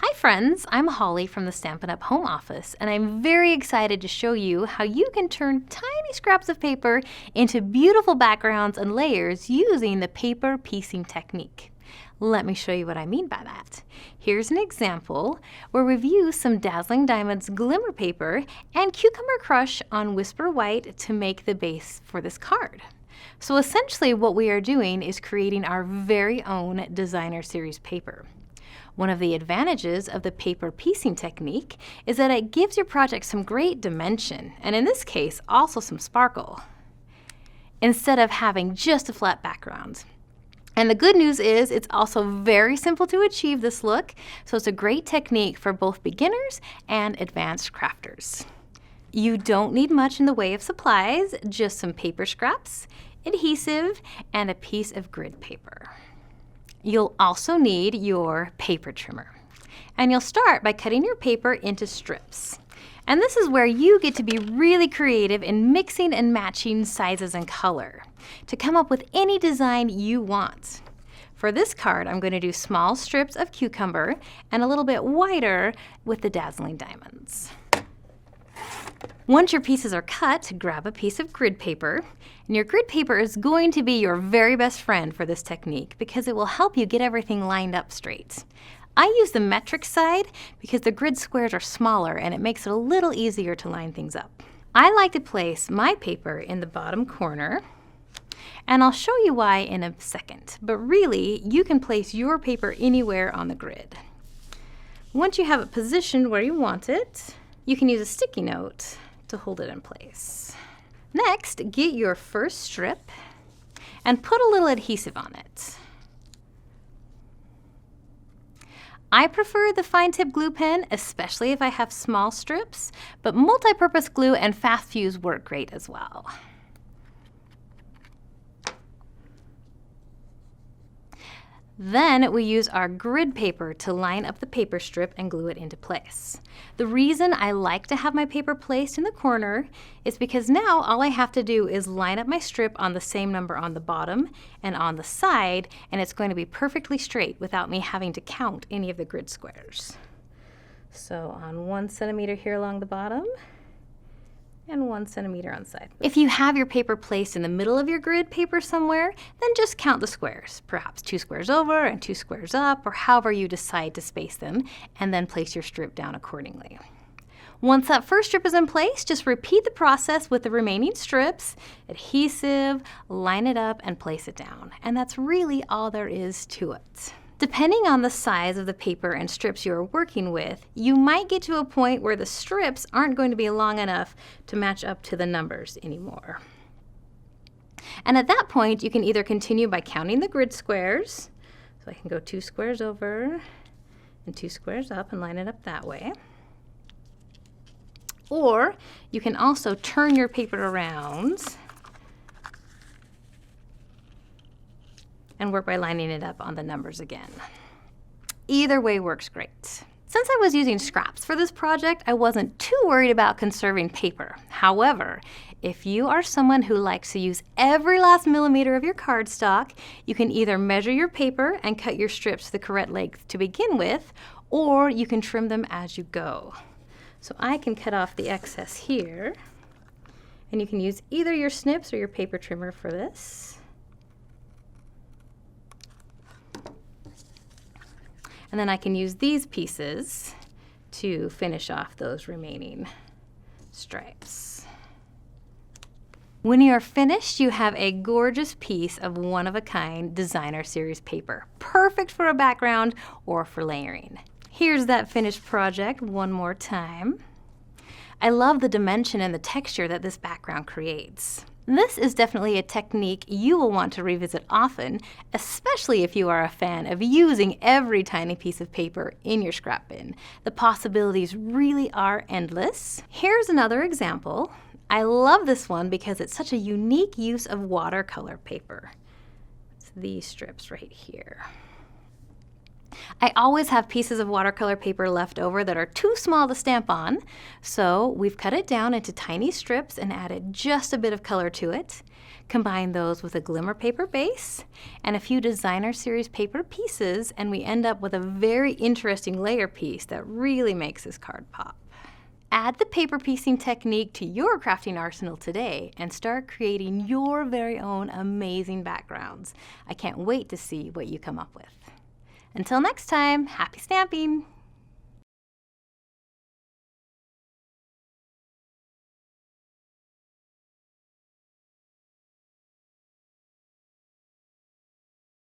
Hi friends, I'm Holly from the Stampin' Up! Home office, and I'm very excited to show you how you can turn tiny scraps of paper into beautiful backgrounds and layers using the paper piecing technique. Let me show you what I mean by that. Here's an example where we've used some Dazzling Diamonds glimmer paper and Cucumber Crush on Whisper White to make the base for this card. So essentially what we are doing is creating our very own designer series paper. One of the advantages of the paper piecing technique is that it gives your project some great dimension, and in this case, also some sparkle, instead of having just a flat background. And the good news is it's also very simple to achieve this look, so it's a great technique for both beginners and advanced crafters. You don't need much in the way of supplies, just some paper scraps, adhesive, and a piece of grid paper. You'll also need your paper trimmer. And you'll start by cutting your paper into strips. And this is where you get to be really creative in mixing and matching sizes and color to come up with any design you want. For this card, I'm going to do small strips of cucumber and a little bit wider with the Dazzling Diamonds. Once your pieces are cut, grab a piece of grid paper, and your grid paper is going to be your very best friend for this technique because it will help you get everything lined up straight. I use the metric side because the grid squares are smaller and it makes it a little easier to line things up. I like to place my paper in the bottom corner, and I'll show you why in a second, but really you can place your paper anywhere on the grid. Once you have it positioned where you want it, you can use a sticky note to hold it in place. Next, get your first strip and put a little adhesive on it. I prefer the fine tip glue pen, especially if I have small strips, but multi-purpose glue and fast fuse work great as well. Then we use our grid paper to line up the paper strip and glue it into place. The reason I like to have my paper placed in the corner is because now all I have to do is line up my strip on the same number on the bottom and on the side, and it's going to be perfectly straight without me having to count any of the grid squares. So on 1 centimeter here along the bottom, and 1 centimeter on the side. If you have your paper placed in the middle of your grid paper somewhere, then just count the squares, perhaps 2 squares over and 2 squares up, or however you decide to space them, and then place your strip down accordingly. Once that first strip is in place, just repeat the process with the remaining strips, adhesive, line it up, and place it down. And that's really all there is to it. Depending on the size of the paper and strips you are working with, you might get to a point where the strips aren't going to be long enough to match up to the numbers anymore. And at that point, you can either continue by counting the grid squares. So I can go 2 squares over and 2 squares up and line it up that way. Or you can also turn your paper around and work by lining it up on the numbers again. Either way works great. Since I was using scraps for this project, I wasn't too worried about conserving paper. However, if you are someone who likes to use every last millimeter of your cardstock, you can either measure your paper and cut your strips the correct length to begin with, or you can trim them as you go. So I can cut off the excess here, and you can use either your snips or your paper trimmer for this. And then I can use these pieces to finish off those remaining stripes. When you are finished, you have a gorgeous piece of one-of-a-kind designer series paper, perfect for a background or for layering. Here's that finished project one more time. I love the dimension and the texture that this background creates. This is definitely a technique you will want to revisit often, especially if you are a fan of using every tiny piece of paper in your scrap bin. The possibilities really are endless. Here's another example. I love this one because it's such a unique use of watercolor paper. It's these strips right here. I always have pieces of watercolor paper left over that are too small to stamp on, so we've cut it down into tiny strips and added just a bit of color to it. Combine those with a glimmer paper base and a few designer series paper pieces, and we end up with a very interesting layer piece that really makes this card pop. Add the paper piecing technique to your crafting arsenal today and start creating your very own amazing backgrounds. I can't wait to see what you come up with. Until next time, happy stamping!